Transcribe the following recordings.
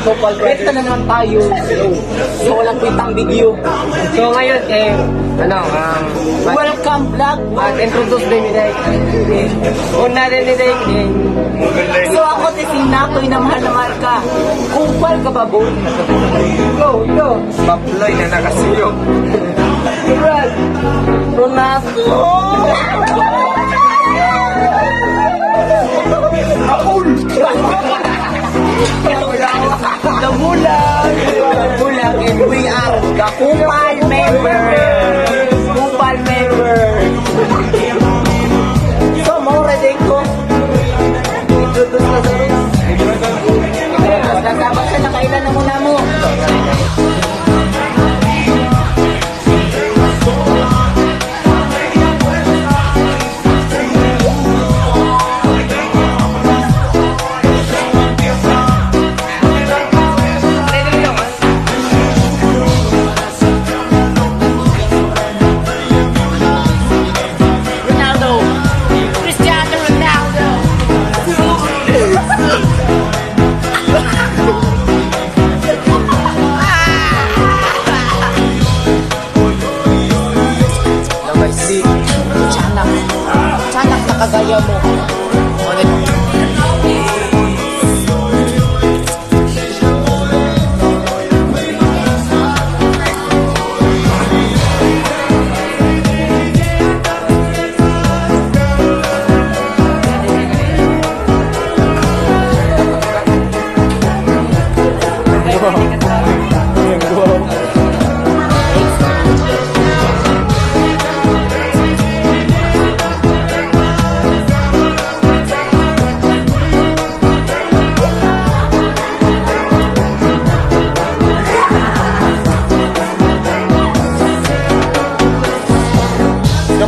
So, palpeta na naman tayo. So, walang kwentang video. So ngayon, Welcome vlog. introduce din ni Day. Una din ni Day. So, ako si Natoy na mahal na mahal ka. Kupal ka ba, boy? Go. Paploy na nakasiyo. Brad. Ronaldo. Damulag, and we are the Kupal member. So, ready ko. Introduce na sa rin. Dapat ka nakailan na muna mo. Canak na kagaya mo.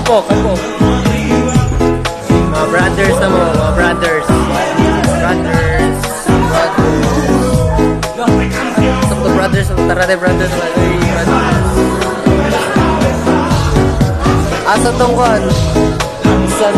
Kampo. Mga brothers na mo, mga brothers. Some the brothers, tara de brothers. Asa tong kuan? San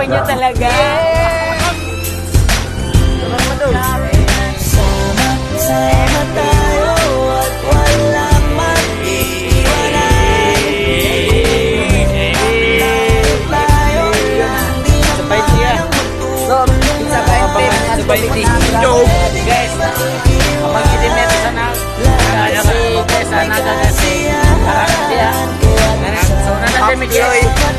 niyo talaga. Sama tayo at walang mag-iwanan. Tayo lang di sabay siya. Sabay di. Yo, guys. Kapag idinete sa na. Guys, kasi. So,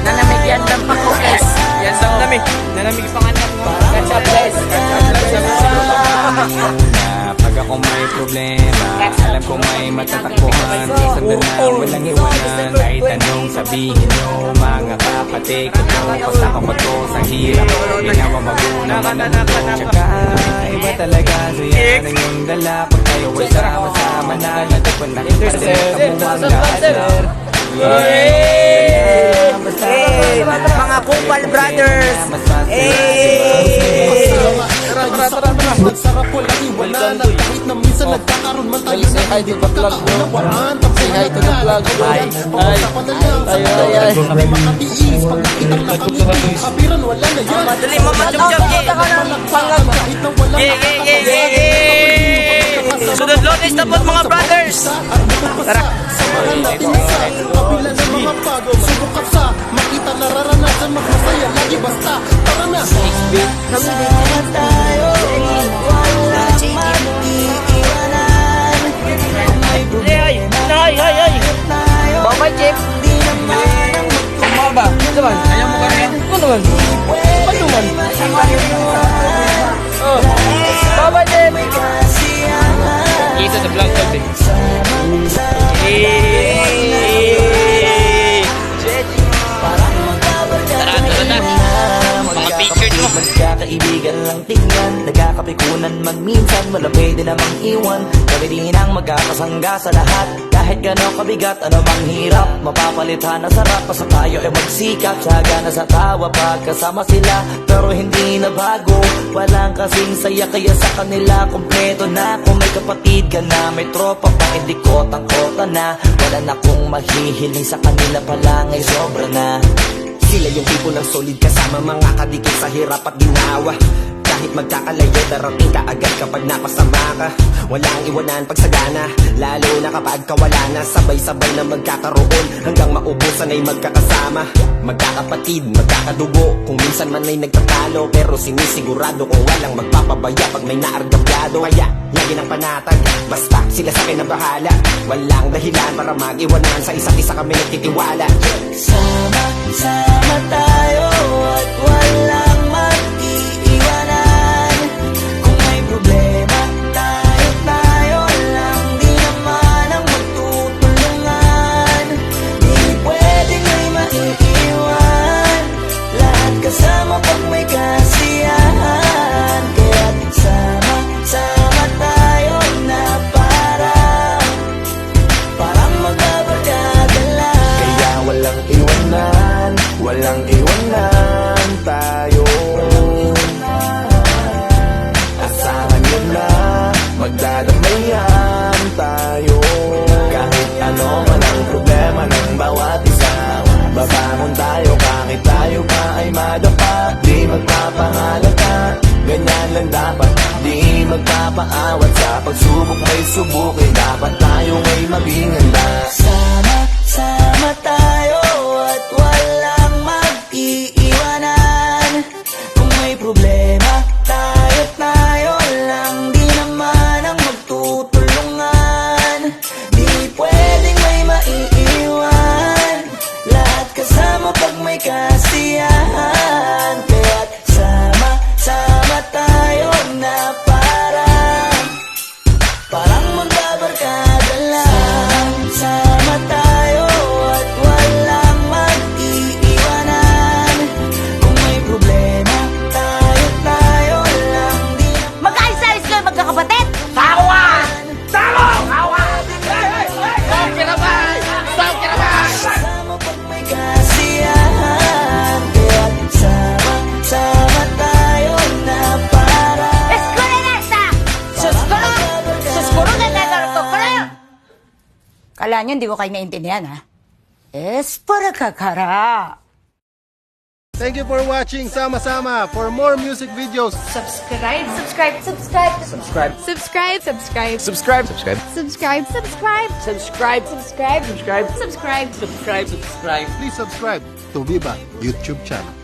nanamigyan ng pakulis. Yan sa nanamig pangalan mo. Catch up, guys. Pag ako may problema, alam ko may matatakbuhan. Sandalan, walang iwanan. Kahit anong sabihin nyo, mga kapatid ko. Pasakang bato sa hirap, ginawa magulang anak ko. Tsaka iba talaga, so yan ang yung dala. Pag tayo ay sama-sama na, natagpan na rin kasi kamuhang lahat. Mga Kupal brothers. Sarap ko lang iwanan at kahit na minsan nagkakaroon man tayo Say hi to the vlog, bro. Say hi to the vlog. Hi. Kami makatiis pag nakita na kami kapiran wala na yan. Madali mo matjumjum. Sunod lotes tapos mga brothers. Tara. Kabila ng mga pagod, subukan sa makita nararanasan magmasaya lagi basta tara na. Sama tayo at walang mag-iwanan. May problema tayo. Bye Chip. Di naman ang Kumaba. Ano naman? Ayaw mo kami? Ano naman? Ano naman? Bye Chip. kasiyahan. Kita sa vlog ko din. Magkakaibigan lang tingnan, nagkakapikunan man minsan, wala pwede namang iwan. Kami din ang magkakasangga sa lahat. Kahit gano'ng kabigat, ano bang hirap, mapapalitan na sarap. Basta tayo ay magsikap, tiyaga na sa tawa pagkasama sila. Pero hindi na bago, walang kasing saya. Kaya sa kanila kompleto na. Kung may kapatid ka na, may tropa pa, hindi kotang-kota na. Wala na kong mahihiling sa kanila pa lang ay sobra na. Sila yung tipo ng solid kasama, mga kadikit sa hirap at ginawa. Kahit magkakalayo, darating ka agad kapag napasama ka. Walang iwanan pag sagana, lalo na kapag kawala na. Sabay-sabay na magkakaroon, hanggang maubusan ay magkakasama. Magkakapatid, magkakadugo, kung minsan man ay nagtatalo. Pero sinisigurado kung walang magpapabaya pag may naargabyado. Kaya, lagi ng panatag, basta sila sa akin ang bahala. Walang dahilan para mag-iwanan, sa isa't isa kami nagtitiwala. Sama tayo at walang mag-iiwanan. Kung may problema, tayo lang. Di naman ang magtutulungan. Di pwedeng may maiiwan. Lahat kasama pag may kasiyahan. Kaya't sama tayo na parang magbabarkada lang. Kaya walang iwanan, walang iwanan tayo. Asahan nyo na, magdadamayan tayo. Kahit ano man ang problema ng bawat isa, babangon tayo kahit tayo pa ay madapa. Di magpapahalata, ganyan lang dapat. Di magpapaawat, sa pagsubok may subukin. Dapat tayo ay maging handa. Sama tayo at walang mag-iiwanan. Kung may problema, tayo lang. Di naman ang magtutulungan. Di pwedeng may maiiwan. Lahat kasama pag may kasiyahan. Kaya't sama tayo na parang magbabarkada lang. Sama tayo at walang mag-iiwanan. Kung may problema, tayo lang. Di Mag-ayos-ayos kayo magkakapatid! Sama pag may kasiyahan. Kaya't sama tayo na Eskulinesta! Suskuro na nagarto ko na! Kala nyo hindi ko kayo naintindihan, ha? Para kakara! Thank you for watching Sama Sama. For more music videos, Subscribe! please subscribe to Viva YouTube channel.